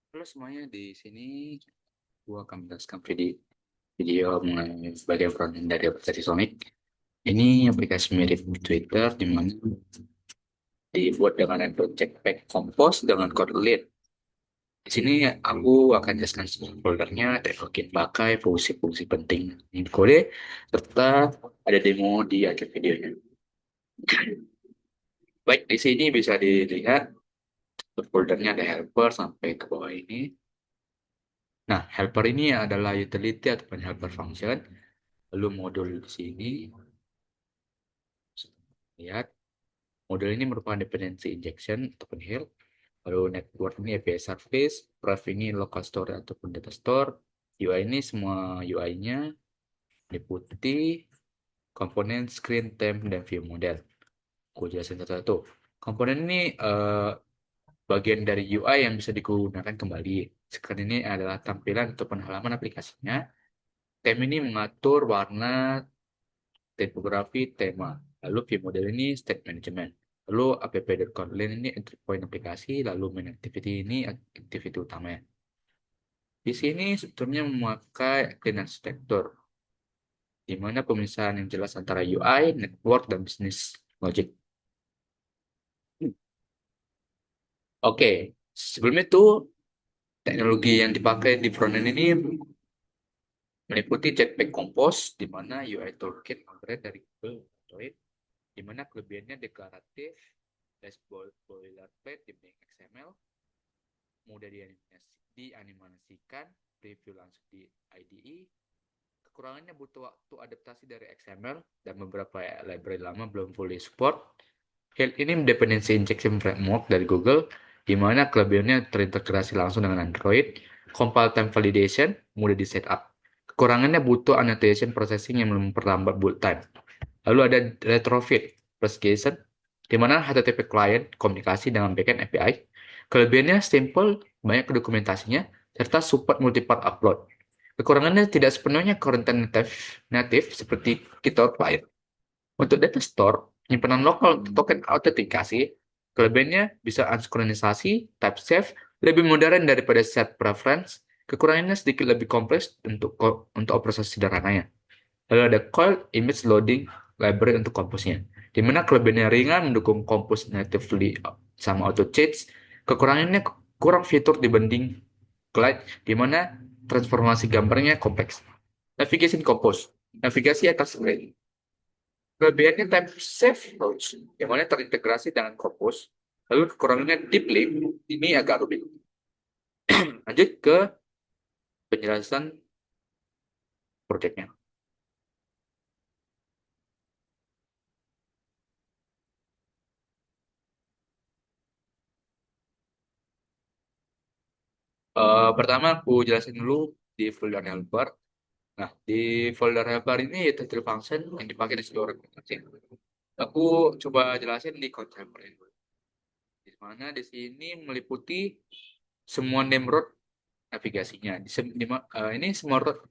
Halo semuanya, di sini gua akan menjelaskan video mengenai bagian frontend dari aplikasi Sonic. Ini aplikasi mirip Twitter di mana dibuat dengan Android Jetpack Compose dengan Kotlin. Di sini aku akan jelaskan semua foldernya, teknologi yang pakai, fungsi-fungsi penting ini kode, serta ada demo di akhir videonya. Baik, di sini bisa dilihat foldernya ada helper sampai ke bawah ini. Nah, helper ini adalah utility ataupun helper function. Lalu modul di sini, lihat, modul ini merupakan dependency injection ataupun heal. Lalu network ini API service, Prev ini local store ataupun data store. UI ini semua UI-nya meliputi komponen screen, temp, dan view model. Aku jelasin satu-satu. Komponen ini bagian dari UI yang bisa digunakan kembali. Screen ini adalah tampilan ataupun halaman aplikasinya. Temp ini mengatur warna, tipografi, tema. Lalu view model ini state management. Lalu app.content ini entry point aplikasi. Lalu main activity ini activity utamanya. Di sini sebetulnya memakai clean architecture, di mana pemisahan yang jelas antara UI, network, dan business logic. Oke, sebelum itu teknologi yang dipakai di frontend ini meliputi Jetpack Compose, di mana UI toolkit moderate dari Google Android, di mana kelebihannya deklaratif, dashboard boilerplate dibanding XML, mudah dianimasikan, preview langsung di IDE. Kekurangannya butuh waktu adaptasi dari XML dan beberapa library lama belum fully support. Health ini dependency injection framework dari Google, di mana kelebihannya terintegrasi langsung dengan Android. Compile time validation mudah di setup. Kekurangannya butuh annotation processing yang memperlambat boot time. Lalu ada retrofit investigation, di mana HTTP client komunikasi dengan backend API. Kelebihannya simple, banyak dokumentasinya, serta support multi-part upload. Kekurangannya tidak sepenuhnya content native seperti GitHub Client. Untuk data store, penyimpanan lokal untuk token autentikasi, kelebihannya bisa unsinkronisasi, type safe, lebih modern daripada set preference. Kekurangannya sedikit lebih kompleks untuk operasi sederhananya. Lalu ada coil image loading library untuk komposnya, di mana kelebihannya ringan mendukung compose natively sama auto change. Kekurangannya kurang fitur dibanding Glide, di mana transformasi gambarnya kompleks. Navigation compose, navigasi atas screen. Kelebihannya type safe approach, yang mana terintegrasi dengan compose. Lalu kekurangannya deep link, ini agak rumit. Lanjut ke penjelasan proyeknya. Pertama aku jelasin dulu di folder helper. Nah, di folder helper ini title function yang dipakai di seluruh aplikasi. Aku coba jelasin di container ini. Di mana di sini meliputi semua name road navigasinya. Ini semua road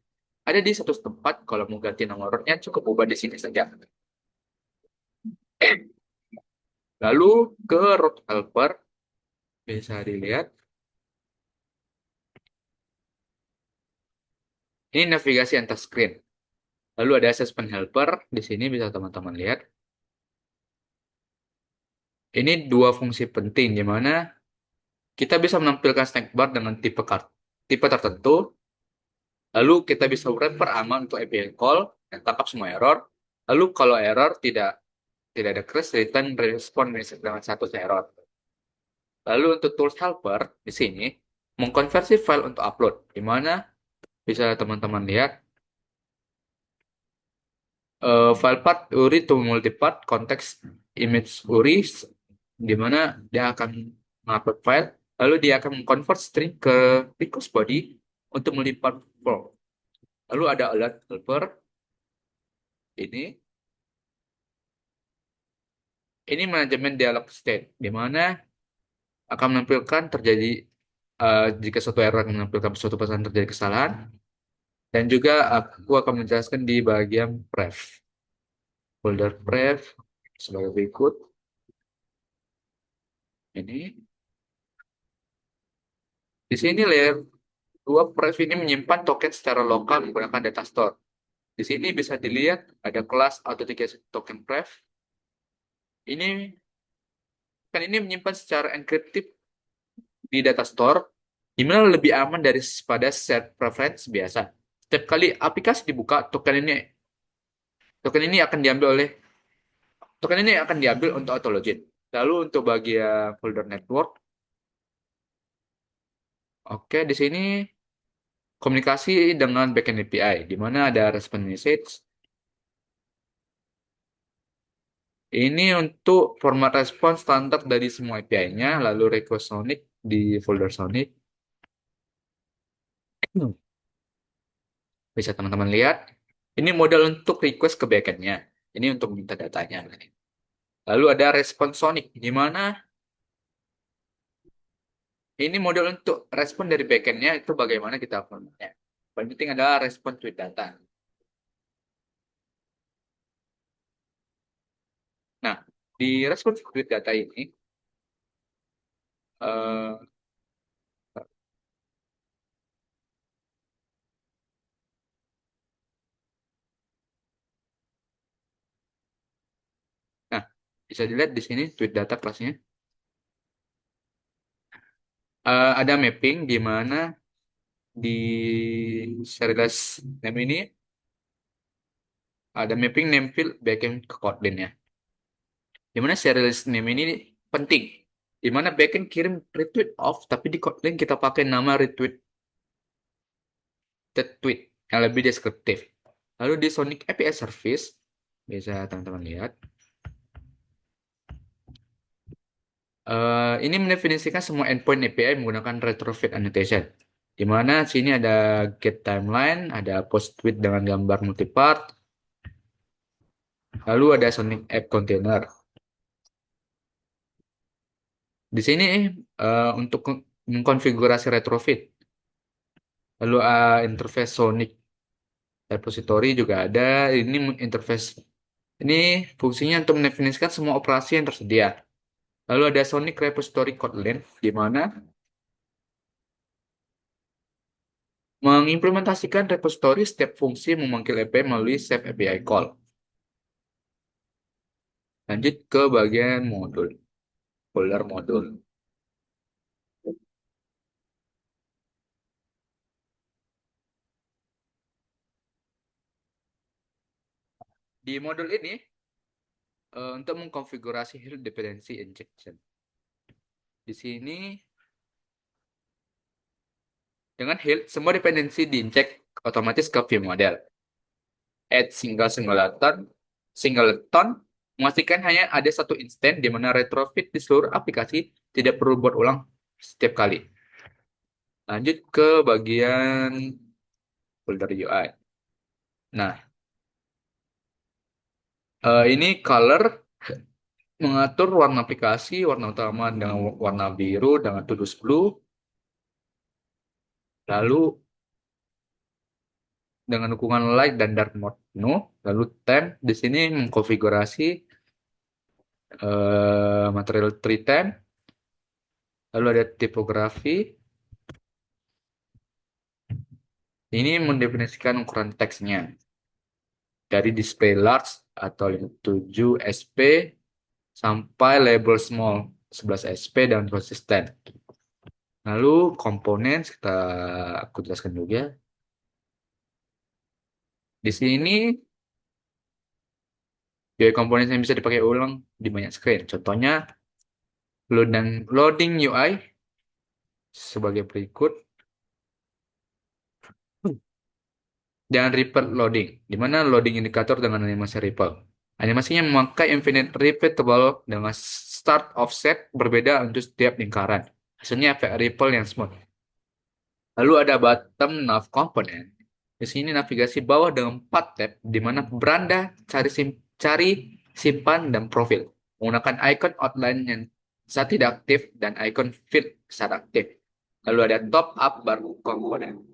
ada di satu tempat. Kalau mau ganti nama roadnya cukup ubah di sini saja. Lalu ke road helper bisa dilihat. Ini navigasi antar screen. Lalu ada assessment helper. Di sini bisa teman-teman lihat. Ini dua fungsi penting di mana kita bisa menampilkan snack bar dengan tipe tertentu. Lalu kita bisa refer aman untuk API call dan tangkap semua error. Lalu kalau error tidak ada crash, return respon dengan satu error. Lalu untuk tools helper di sini mengkonversi file untuk upload, di mana bisa teman-teman lihat file path URI to multipart konteks image URI, di mana dia akan mengupload file, lalu dia akan mengconvert string ke request body untuk melipat form. Lalu ada alert helper ini. Ini manajemen dialog state, di mana akan menampilkan terjadi jika suatu error akan menampilkan suatu pesan terjadi kesalahan, dan juga aku akan menjelaskan di bagian pref, folder pref sebagai berikut. Ini Di sini layer 2 Prev ini menyimpan token secara lokal menggunakan data store. Di sini bisa dilihat ada kelas authentication token Prev. Ini menyimpan secara enkriptif di data store, di mana lebih aman daripada set preference biasa. Setiap kali aplikasi dibuka, token ini akan diambil untuk auto login. Lalu untuk bagian folder network, oke, di sini komunikasi dengan backend API, di mana ada response message. Ini untuk format respon standar dari semua API-nya, lalu request Sonic di folder Sonic. Bisa teman-teman lihat. Ini modal untuk request ke backend-nya. Ini untuk minta datanya. Lalu ada respon Sonic, di mana ini model untuk respon dari backend-nya itu bagaimana kita formatnya. Paling penting adalah respon tweet data. Nah, di respon tweet data ini, eh, nah bisa dilihat di sini tweet data kelasnya. Ada mapping di mana di serialized name ini ada mapping name field backend ke Kotlin ya. Di mana serialized name ini penting. Di mana backend kirim retweet off, tapi di Kotlin kita pakai nama retweet tweet yang lebih deskriptif. Lalu di Sonic API Service, bisa teman-teman lihat, ini mendefinisikan semua endpoint API menggunakan retrofit annotation. Di mana sini ada get timeline, ada post tweet dengan gambar multipart, lalu ada Sonic App Container. Di sini untuk mengkonfigurasi retrofit, lalu interface Sonic repository juga ada. Ini interface ini fungsinya untuk mendefinisikan semua operasi yang tersedia. Lalu ada Sonic Repository Kotlin, di mana mengimplementasikan repository setiap fungsi memanggil API melalui Save API Call. Lanjut ke bagian modul, folder modul. Di modul ini, untuk mengkonfigurasi Health Dependency Injection. Di sini, dengan Health, semua dependensi diinjek otomatis ke view model. Add singleton, memastikan hanya ada satu instance di mana retrofit di seluruh aplikasi tidak perlu buat ulang setiap kali. Lanjut ke bagian folder UI. Nah, ini color mengatur warna aplikasi, warna utama dengan warna biru dengan tudus blue, lalu dengan dukungan light dan dark mode penuh, lalu temp di sini mengkonfigurasi material tree temp, lalu ada tipografi, ini mendefinisikan ukuran teksnya dari display large atau 57 SP sampai label small 11 SP dan konsisten. Lalu komponen aku jelaskan juga. Di sini UI komponen yang bisa dipakai ulang di banyak screen. Contohnya loading UI sebagai berikut dan ripple loading, di mana loading indikator dengan animasi ripple. Animasinya memakai infinite repeatable dengan start offset berbeda untuk setiap lingkaran. Hasilnya efek ripple yang smooth. Lalu ada bottom nav component. Di sini navigasi bawah dengan 4 tab, di mana beranda, cari, simpan, dan profil. Menggunakan icon outline yang saat tidak aktif dan icon field saat aktif. Lalu ada top up bar komponen.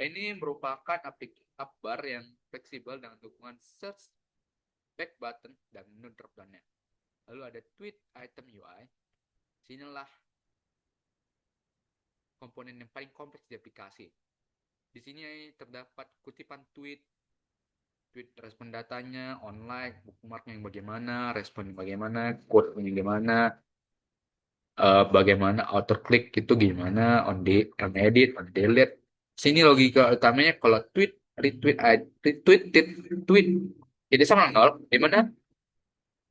Ini merupakan up bar yang fleksibel dengan dukungan search, back button, dan menu drop down-nya. Lalu Lalu ada tweet item UI. Sinilah komponen yang paling kompleks di aplikasi. Di sini terdapat kutipan tweet, tweet respon datanya, online, bookmark yang bagaimana, respon yang bagaimana, code yang bagaimana, bagaimana auto click itu gimana, on edit, on delete. Sini logika utamanya kalau tweet, retweet, retweet, tweet, jadi sama nol, di mana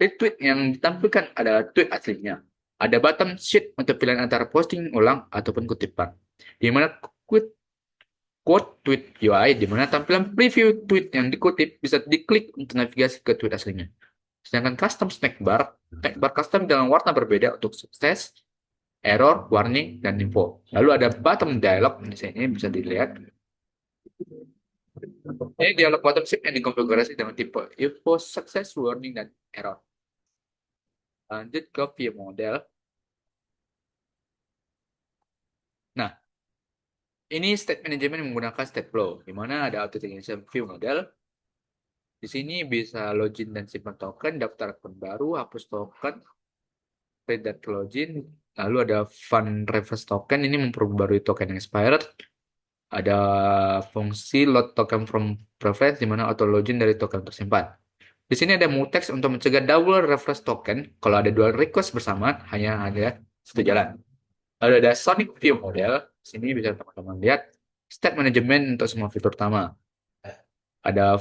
retweet yang ditampilkan adalah tweet aslinya. Ada button sheet untuk pilihan antara posting ulang ataupun kutipan. Di mana quote tweet UI, di mana tampilan preview tweet yang dikutip bisa diklik untuk navigasi ke tweet aslinya. Sedangkan custom snack bar custom dengan warna berbeda untuk sukses, error, warning, dan info. Lalu ada bottom dialog di sini bisa dilihat. Ini dialog bottom sheet yang dikonfigurasi dengan tipe info, success, warning, dan error. Lanjut ke view model. Nah, ini state management menggunakan state flow, di mana ada authentication view model. Di sini bisa login dan simpan token, daftar akun baru, hapus token, create dan login. Lalu ada fund reverse token, ini memperbarui token yang expired. Ada fungsi load token from preference, di mana auto login dari token tersimpan. Di sini ada mutex untuk mencegah double refresh token. Kalau ada dual request bersamaan, hanya ada satu jalan. Lalu ada Sonic View model. Sini bisa teman-teman lihat state management untuk semua fitur utama. Ada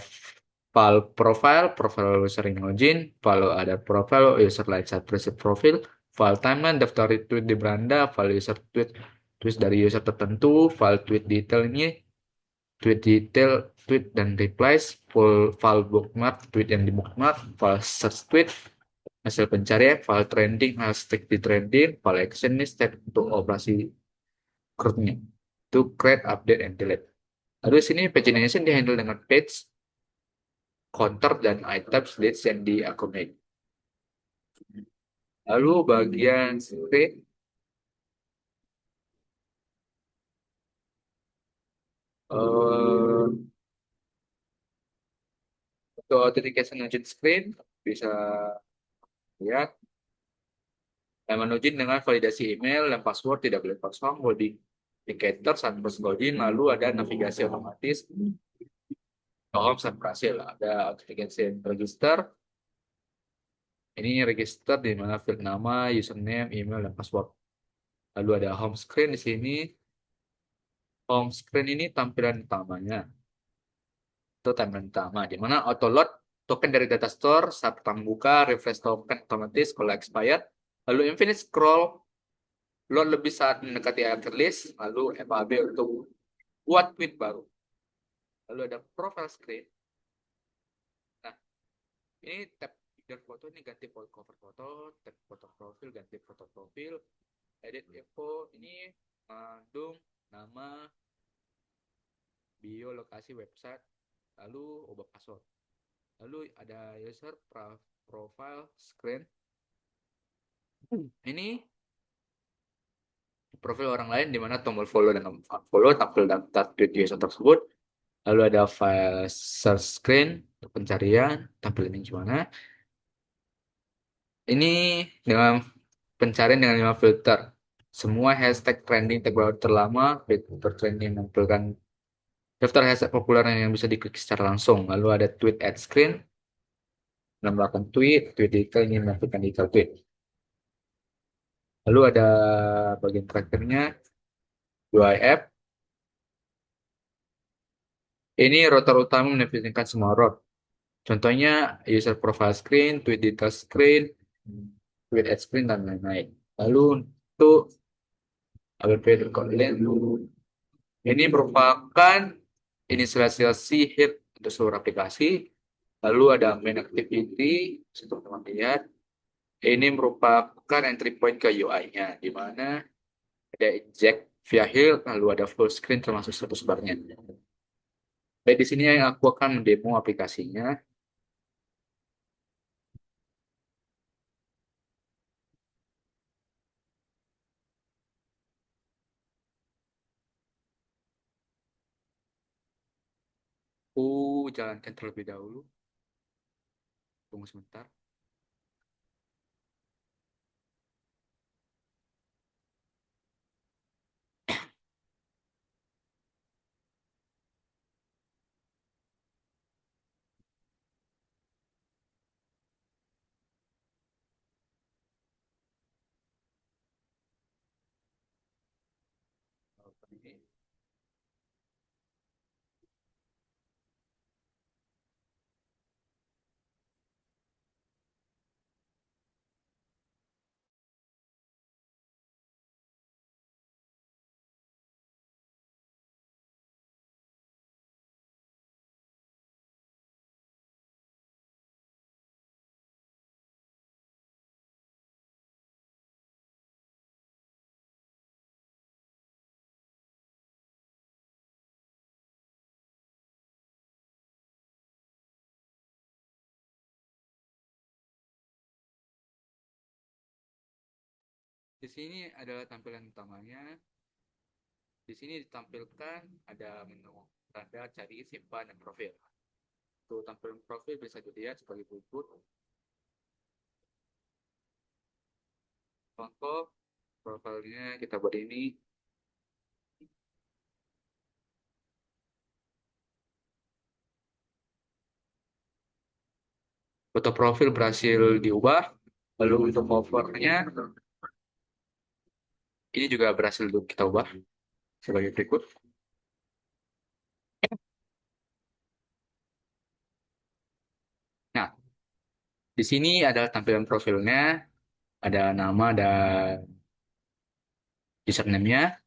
file profile, profile user yang login, file ada profile user light side preset profile, file timeline, daftar retweet di beranda, file user tweet, tweet dari user tertentu, file tweet detail ini, tweet detail, tweet dan replies, full file bookmark, tweet yang di bookmark, file search tweet, hasil pencarian, file trending, hashtag di trending, file action ini step untuk operasi crewdnya. To create, update, and delete. Lalu sini pagination dihandle dengan page, counter, dan items dates yang di accumulate. Lalu bagian script, eh, untuk authentication engine screen bisa lihat nama login dengan validasi email dan password tidak boleh kosong, body indicator saat proses login, lalu ada navigasi otomatis, home saat berhasil, ada authentication register, ini register di mana field nama, username, email, dan password. Lalu ada home screen di sini. Home screen ini tampilan utamanya. Itu tampilan utama, di mana auto load token dari data store saat pertama buka, refresh token otomatis kalau expired, lalu infinite scroll, load lebih saat mendekati akhir list, lalu FAB untuk buat tweet baru. Lalu ada profile screen. Nah, ini tab dan foto ini ganti cover foto, tab foto profil ganti foto profil, edit info ini mengandung nama, bio, lokasi, website, lalu ubah password. Lalu ada user profile screen. Ini profil orang lain di mana tombol follow dan unfollow tampil daftar tweet user tersebut. Lalu ada file search screen untuk pencarian, tampilannya gimana. Ini dengan pencarian dengan 5 filter. Semua hashtag trending terbaru terlama, fitur trending menampilkan daftar hashtag populer yang bisa diklik secara langsung. Lalu ada tweet add screen, menambahkan tweet, tweet detail ini menampilkan detail tweet. Lalu ada bagian terakhirnya, UI app. Ini router utama menavigasikan semua route. Contohnya user profile screen, tweet detail screen, tweet add screen, dan lain-lain. Lalu untuk APP Kotlin, ini merupakan inisialisasi hit untuk seluruh aplikasi. Lalu ada main activity, untuk teman lihat. Ini merupakan entry point ke UI-nya, di mana ada inject via heal, lalu ada full screen termasuk status bar-nya. Baik, di sini yang aku akan mendemo aplikasinya. Aku jalankan terlebih dahulu. Tunggu sebentar. ini. Di sini adalah tampilan utamanya. Di sini ditampilkan ada menu tanda cari, simpan, dan profil. Untuk tampilan profil bisa dilihat sebagai berikut. Contoh profilnya kita buat ini. Foto profil berhasil diubah. Lalu untuk covernya ini juga berhasil kita ubah sebagai berikut. Nah, di sini adalah tampilan profilnya, ada nama dan username-nya.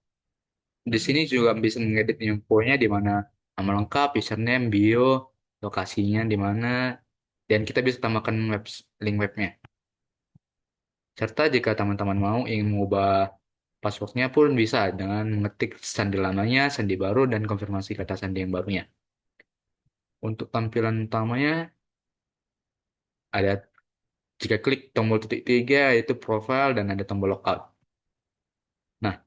Di sini juga bisa mengedit infonya di mana nama lengkap, username, bio, lokasinya di mana, dan kita bisa tambahkan link webnya. Serta jika teman-teman mau ingin mengubah passwordnya pun bisa dengan mengetik sandi lamanya, sandi baru, dan konfirmasi kata sandi yang barunya. Untuk tampilan utamanya ada jika klik tombol titik tiga itu profile dan ada tombol logout. Nah,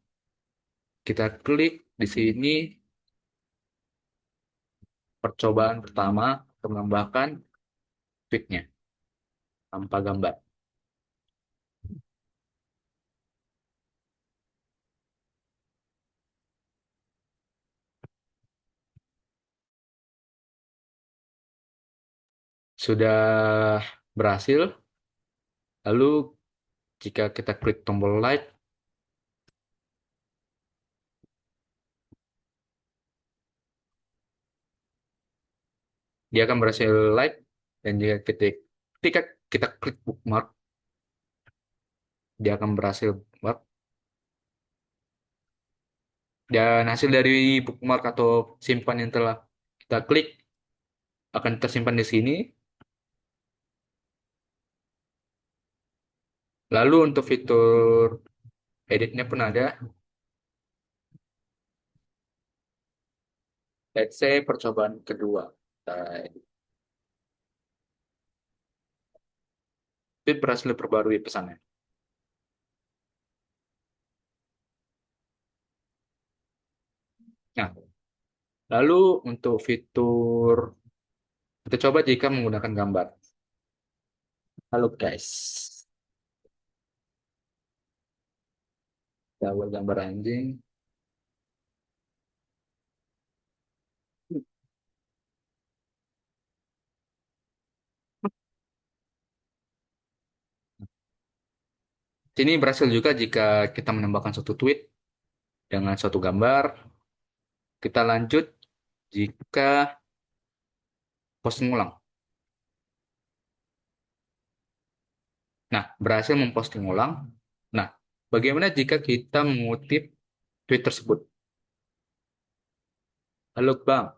kita klik di sini percobaan pertama untuk menambahkan tweetnya tanpa gambar. Sudah berhasil. Lalu jika kita klik tombol like, dia akan berhasil like. Dan jika ketika kita klik bookmark, dia akan berhasil bookmark. Dan hasil dari bookmark atau simpan yang telah kita klik akan tersimpan di sini. Lalu untuk fitur editnya pun ada. Let's say percobaan kedua. Nah, itu berhasil perbarui pesannya. Nah, lalu untuk fitur, kita coba jika menggunakan gambar. Halo guys, kita buat gambar anjing. Sini berhasil juga jika kita menambahkan suatu tweet dengan suatu gambar. Kita lanjut jika posting ulang. Nah, berhasil memposting ulang. Nah, bagaimana jika kita mengutip tweet tersebut? Halo Bang.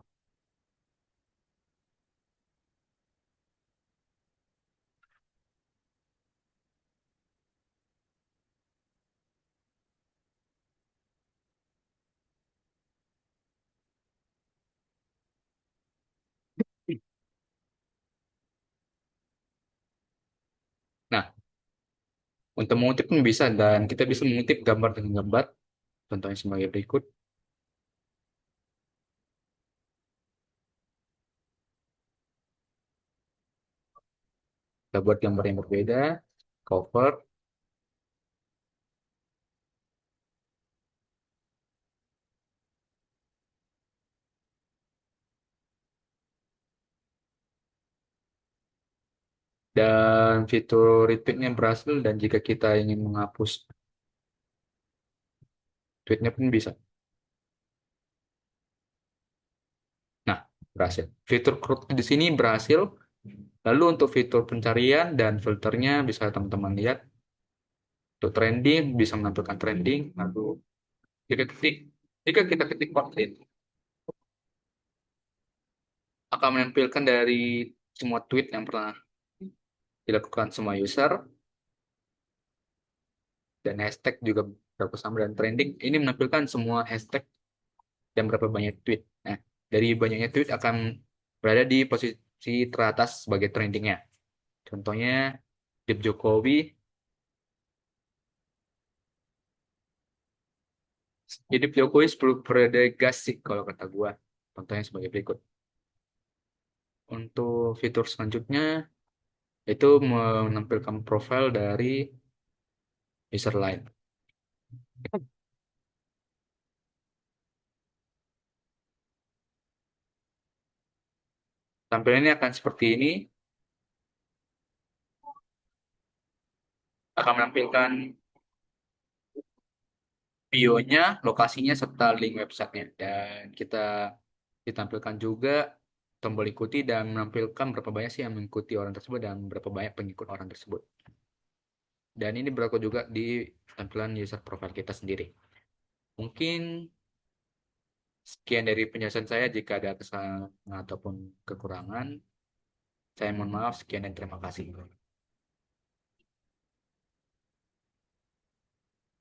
Nah, untuk mengutip pun bisa dan kita bisa mengutip gambar dengan gambar. Contohnya sebagai berikut. Kita buat gambar yang berbeda, cover, dan fitur retweetnya berhasil dan jika kita ingin menghapus tweetnya pun bisa. Berhasil. Fitur crowd di sini berhasil. Lalu untuk fitur pencarian dan filternya bisa teman-teman lihat. Untuk trending bisa menampilkan trending. Lalu jika ketik jika kita ketik Kotlin akan menampilkan dari semua tweet yang pernah dilakukan semua user dan hashtag juga berapa sama dan trending. Ini menampilkan semua hashtag dan berapa banyak tweet. Nah, dari banyaknya tweet akan berada di posisi teratas sebagai trendingnya. Contohnya, Deep Jokowi, jadi Jokowi 10 periode gas sih kalau kata gua. Contohnya sebagai berikut. Untuk fitur selanjutnya, itu menampilkan profil dari user lain. Tampilannya akan seperti ini, akan menampilkan bio-nya, lokasinya, serta link websitenya. Dan kita ditampilkan juga tombol ikuti dan menampilkan berapa banyak sih yang mengikuti orang tersebut dan berapa banyak pengikut orang tersebut. Dan ini berlaku juga di tampilan user profile kita sendiri. Mungkin sekian dari penjelasan saya. Jika ada kesalahan ataupun kekurangan, saya mohon maaf. Sekian dan terima kasih.